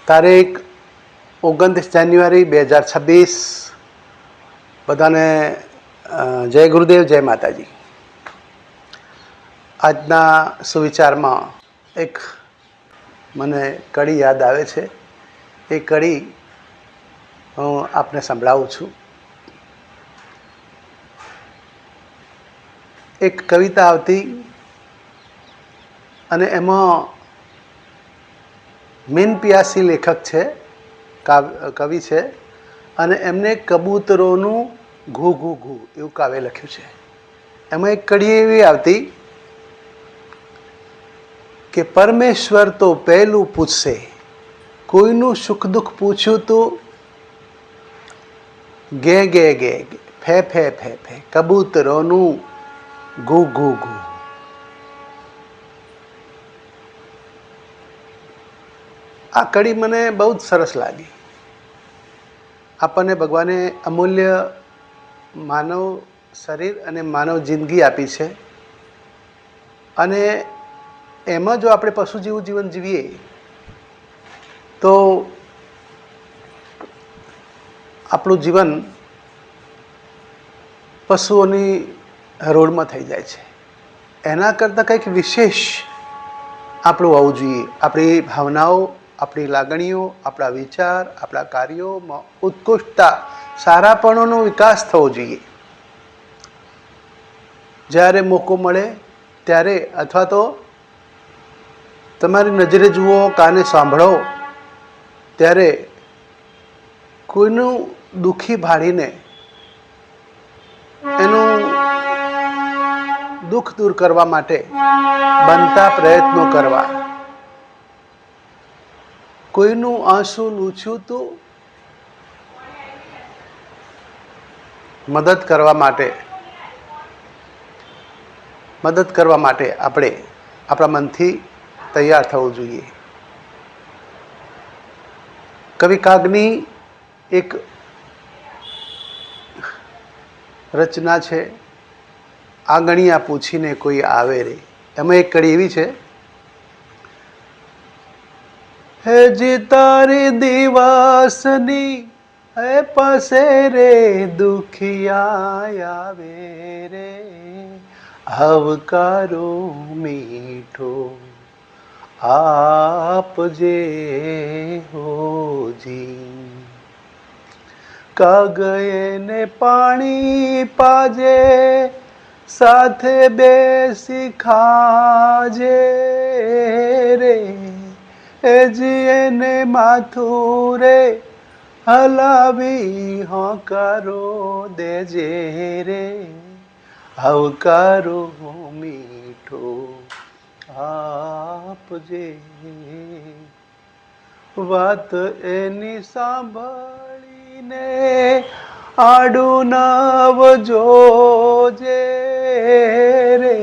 તારીખ 29 જાન્યુઆરી 2026 બધાને જય ગુરુદેવ, જય માતાજી. આજના સુવિચારમાં એક મને કડી યાદ આવે છે. એ કડી હું આપને સંભળાવું છું. એક કવિતા આવતી અને એમાં મીન પિયાસી લેખક છે, કવિ છે, અને એમને કબૂતરોનું ઘૂ ઘૂ ઘૂ એવું કાવ્ય લખ્યું છે. એમાં એક કડી એવી આવતી કે પરમેશ્વર તો પહેલું પૂછશે, કોઈનું સુખ દુઃખ પૂછ્યું તો ગે ગે ગે ગે ફે ફે ફે ફે કબૂતરોનું ઘૂ ઘૂ ઘૂ. આ કડી મને બહુ જ સરસ લાગી. આપણને ભગવાને અમૂલ્ય માનવ શરીર અને માનવ જિંદગી આપી છે, અને એમાં જો આપણે પશુ જેવું જીવન જીવીએ તો આપણું જીવન પશુઓની હરોળમાં થઈ જાય છે. એના કરતાં કંઈક વિશેષ આપણું હોવું જોઈએ. આપણી ભાવનાઓ, આપણી લાગણીઓ, આપણા વિચાર, આપણા કાર્યોમાં ઉત્કૃષ્ટતા, સારાપણોનો વિકાસ થવો જોઈએ. જ્યારે મોકો મળે ત્યારે, અથવા તો તમારી નજરે જુઓ, કાને સાંભળો, ત્યારે કોઈનું દુઃખી ભાળીને એનું દુઃખ દૂર કરવા માટે બનતા પ્રયત્નો કરવા. કોઈનું આંસુ લૂછ્યું તો મદદ કરવા માટે આપણે આપણા મનથી તૈયાર થવું જોઈએ. કવિ કાગની એક રચના છે, આંગણિયા પૂછીને કોઈ આવે રે. એમાં એક કડી એવી છે, હે જી તારી દિવાસની હે પાસે રે દુખિયા આવે રે, આવકારો મીઠો આપજે હોજી. કાગયને પાણી પાજે, સાથે બેસી ખાજે રે, એજી એને માથું રે હલાવી હોંકારો દેજે રે, આવકારો મીઠો આપજે. વાત એની સાંભળીને આડું નવ જોજે રે,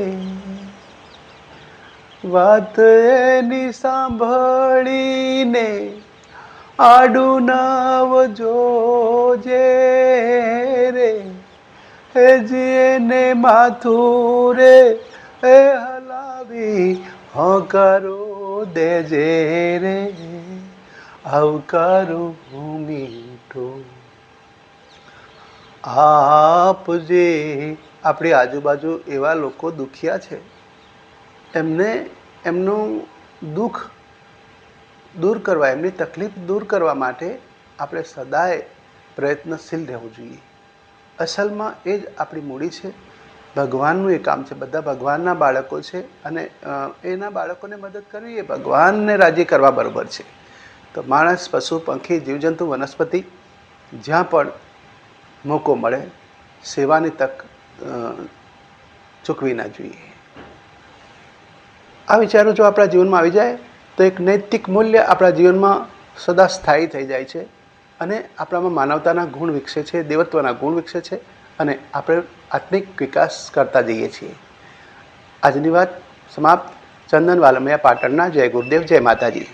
વાત એની સાંભળીને આડું નવ જોજે રે, હેજી એને માથું રે એ હલાવી હોંકારો દેજે રે, આવકારો મીઠો આપજે. આપણી આજુબાજુ એવા લોકો દુખિયા છે, એમને એમનું દુઃખ દૂર કરવા, એમની તકલીફ દૂર કરવા માટે આપણે સદાય પ્રયત્નશીલ રહેવું જોઈએ. અસલમાં એ જ આપણી મૂડી છે. ભગવાનનું એ કામ છે. બધા ભગવાનના બાળકો છે, અને એના બાળકોને મદદ કરવી એ ભગવાનને રાજી કરવા બરાબર છે. તો માણસ, પશુ, પંખી, જીવજંતુ, વનસ્પતિ, જ્યાં પણ મોકો મળે સેવાની તક ચૂકવી ના જોઈએ. આ વિચારો જો આપણા જીવનમાં આવી જાય તો એક નૈતિક મૂલ્ય આપણા જીવનમાં સદા સ્થાયી થઈ જાય છે, અને આપણામાં માનવતાના ગુણ વિકસે છે, દેવત્વના ગુણ વિકસે છે, અને આપણે આત્મિક વિકાસ કરતા જઈએ છીએ. આજની વાત સમાપ્ત. ચંદન વાલમિયા, પાટણના. જય ગુરુદેવ, જય માતાજી.